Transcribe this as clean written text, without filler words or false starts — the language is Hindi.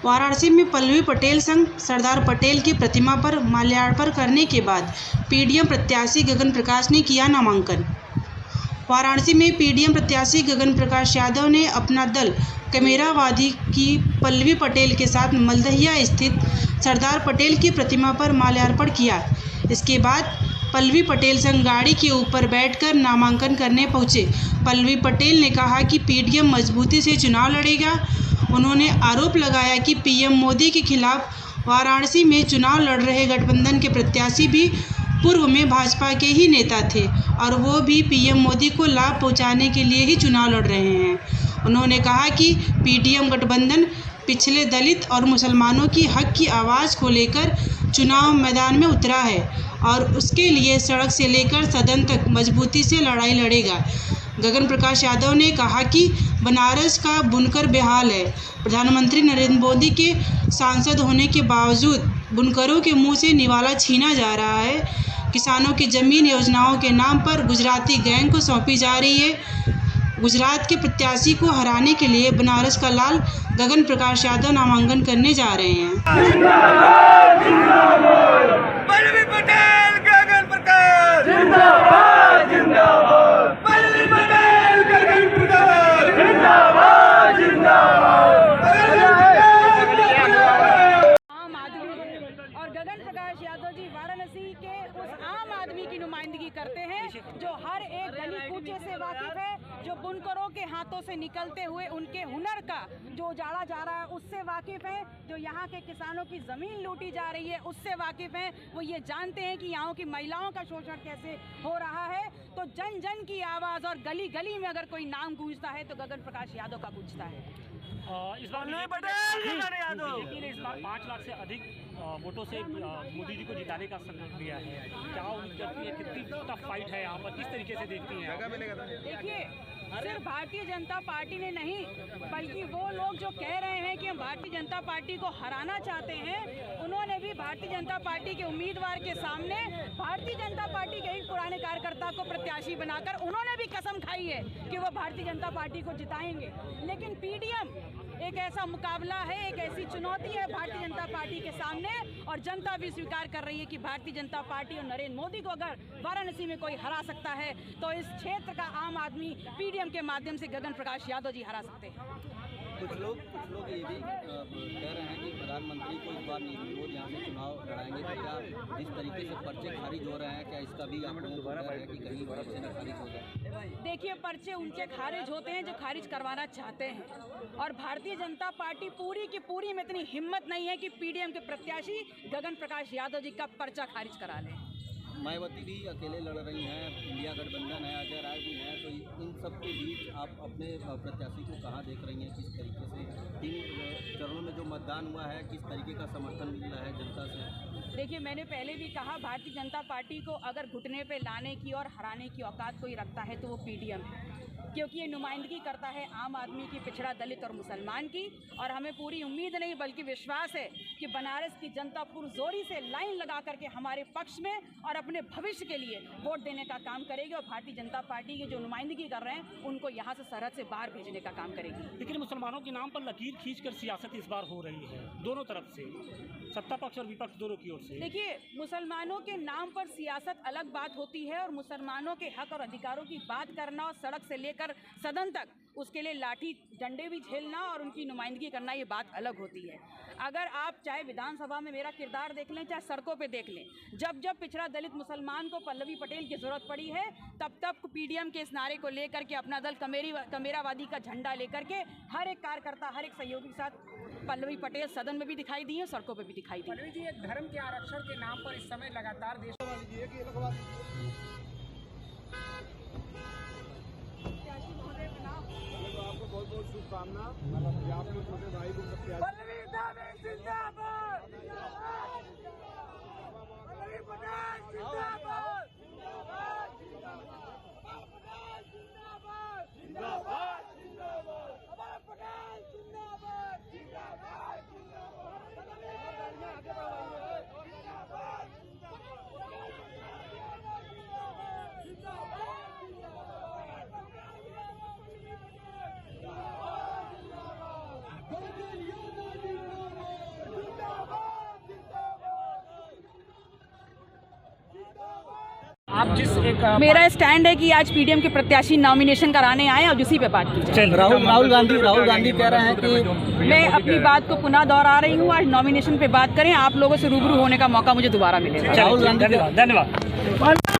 वाराणसी में पल्लवी पटेल संग सरदार पटेल की प्रतिमा पर माल्यार्पण करने के बाद पीडीएम प्रत्याशी गगन प्रकाश ने किया नामांकन। वाराणसी में पीडीएम प्रत्याशी गगन प्रकाश यादव ने अपना दल कमेरावादी की पल्लवी पटेल के साथ मलदहिया स्थित सरदार पटेल की प्रतिमा पर माल्यार्पण किया। इसके बाद पल्लवी पटेल संग गाड़ी के ऊपर बैठकर नामांकन करने पहुंचे। पल्लवी पटेल ने कहा कि पीडीएम मजबूती से चुनाव लड़ेगा। उन्होंने आरोप लगाया कि पीएम मोदी के खिलाफ वाराणसी में चुनाव लड़ रहे गठबंधन के प्रत्याशी भी पूर्व में भाजपा के ही नेता थे और वो भी पीएम मोदी को लाभ पहुंचाने के लिए ही चुनाव लड़ रहे हैं। उन्होंने कहा कि पीडीएम गठबंधन पिछले दलित और मुसलमानों की हक की आवाज़ को लेकर चुनाव मैदान में उतरा है और उसके लिए सड़क से लेकर सदन तक मजबूती से लड़ाई लड़ेगा। गगन प्रकाश यादव ने कहा कि बनारस का बुनकर बेहाल है। प्रधानमंत्री नरेंद्र मोदी के सांसद होने के बावजूद बुनकरों के मुंह से निवाला छीना जा रहा है। किसानों की जमीन योजनाओं के नाम पर गुजराती गैंग को सौंपी जा रही है। गुजरात के प्रत्याशी को हराने के लिए बनारस का लाल गगन प्रकाश यादव नामांकन करने जा रहे हैं। पल्लवी पटेल गगन प्रकाश जिंदाबाद जिंदाबाद। पल्लवी पटेल गगन प्रकाश जिंदाबाद जिंदाबाद। आम आदमी और गगन प्रकाश यादव जी वाराणसी के उस आम आदमी की नुमाइंदगी करते हैं जो हर एक गली कूचे से वाकिफ है, जो बुनकरों के हाथों से निकलते हुए उनके हुनर का जो उजाड़ा जा रहा है उससे वाकिफ है, जो यहाँ के किसानों की ज़मीन लूटी जा रही है उससे वाकिफ है। वो ये जानते हैं कि यहाँ की महिलाओं का शोषण कैसे हो रहा है। तो जन जन की आवाज़ और गली गली में अगर कोई नाम गूंजता है तो गगन प्रकाश यादव का गूंजता है। इस बार लेकिन इस बार 5 लाख से अधिक वोटों से मोदी जी को जिताने का संकल्प लिया है। क्या उनकी कितनी टफ फाइट है यहाँ पर, किस तरीके से देखती हैं? देखिए, सिर्फ भारतीय जनता पार्टी ने नहीं बल्कि वो लोग जो कह रहे हैं कि हम भारतीय जनता पार्टी को हराना चाहते हैं, उन्होंने भी भारतीय जनता पार्टी के उम्मीदवार के सामने भारतीय जनता पार्टी के एक पुराने कार्यकर्ता को प्रत्याशी बनाकर उन्होंने भी कसम खाई है कि वो भारतीय जनता पार्टी को जिताएंगे। लेकिन पीडीएम एक ऐसा मुकाबला है, एक ऐसी चुनौती है भारतीय जनता पार्टी के सामने और जनता भी स्वीकार कर रही है कि भारतीय जनता पार्टी और नरेंद्र मोदी को अगर वाराणसी में कोई हरा सकता है तो इस क्षेत्र का आम आदमी पीडीएम के माध्यम से गगन प्रकाश यादव जी हरा सकते हैं। कुछ लोग ये भी कह रहे हैं कि प्रधानमंत्री को इस बार निर्विरोध यहाँ से चुनाव लड़ाएंगे, तो क्या जिस तरीके से पर्चे खारिज हो रहे हैं क्या इसका भी आप लोगों को डर है कि कहीं पर्चे न खारिज हो जाए? देखिए, पर्चे उनके खारिज होते हैं जो खारिज करवाना चाहते हैं और भारतीय जनता पार्टी पूरी की पूरी में इतनी हिम्मत नहीं है कि पीडीएम के प्रत्याशी गगन प्रकाश यादव जी का पर्चा खारिज करा लें। मायावती भी अकेले लड़ रही हैं, इंडिया गठबंधन है, अजय राय भी हैं, तो इन सब के बीच आप अपने प्रत्याशी को कहाँ देख रही हैं? किस तरीके से 3 चरणों में जो मतदान हुआ है किस तरीके का समर्थन मिल रहा है जनता से? देखिए, मैंने पहले भी कहा भारतीय जनता पार्टी को अगर घुटने पे लाने की और हराने की औकात कोई रखता है तो वो पीडीएम है, क्योंकि ये नुमाइंदगी करता है आम आदमी की, पिछड़ा दलित और मुसलमान की। और हमें पूरी उम्मीद नहीं बल्कि विश्वास है कि बनारस की जनता पुरजोरी से लाइन लगा करके हमारे पक्ष में और अपने भविष्य के लिए वोट देने का काम करेगी और भारतीय जनता पार्टी की जो नुमाइंदगी कर रहे हैं उनको यहाँ से सरहद से बाहर भेजने का काम करेगी। लेकिन मुसलमानों के नाम पर लकीर खींचकर सियासत इस बार हो रही है, दोनों तरफ से, सत्ता पक्ष और विपक्ष दोनों की ओर से। देखिए, मुसलमानों के नाम पर सियासत अलग बात होती है और मुसलमानों के हक और अधिकारों की बात करना और सड़क से लेकर सदन तक उसके लिए लाठी डंडे भी झेलना और उनकी नुमाइंदगी करना ये बात अलग होती है। अगर आप चाहे विधानसभा में मेरा किरदार देख लें, चाहे सड़कों पे देख लें, जब जब पिछड़ा दलित मुसलमान को पल्लवी पटेल की ज़रूरत पड़ी है तब तब पीडीएम के इस नारे को लेकर के अपना दल कमेरावादी का झंडा लेकर के हर एक कार्यकर्ता, हर एक सहयोगी के साथ पल्लवी पटेल सदन में भी दिखाई दी है, सड़कों पर भी दिखाई दी। पल्लवी जी, एक धर्म के आरक्षण के नाम पर इस समय लगातार देश आपको बहुत बहुत शुभकामना। आपके छोटे भाई को पल्लवी जिंदाबाद, पल्लवी पटेल जिंदाबाद, जिंदाबाद, जिंदाबाद, हमारा पटेल जिंदाबाद, जिंदाबाद, जिंदाबाद। आप जिस एक मेरा स्टैंड है कि आज पीडीएम के प्रत्याशी नॉमिनेशन कराने आए और उसी पे बात की। राहुल गांधी कह रहे हैं कि मैं अपनी बात को पुनः दोहरा रही हूँ, आज नॉमिनेशन पे बात करें, आप लोगों से रूबरू होने का मौका मुझे दोबारा मिलेगा। धन्यवाद।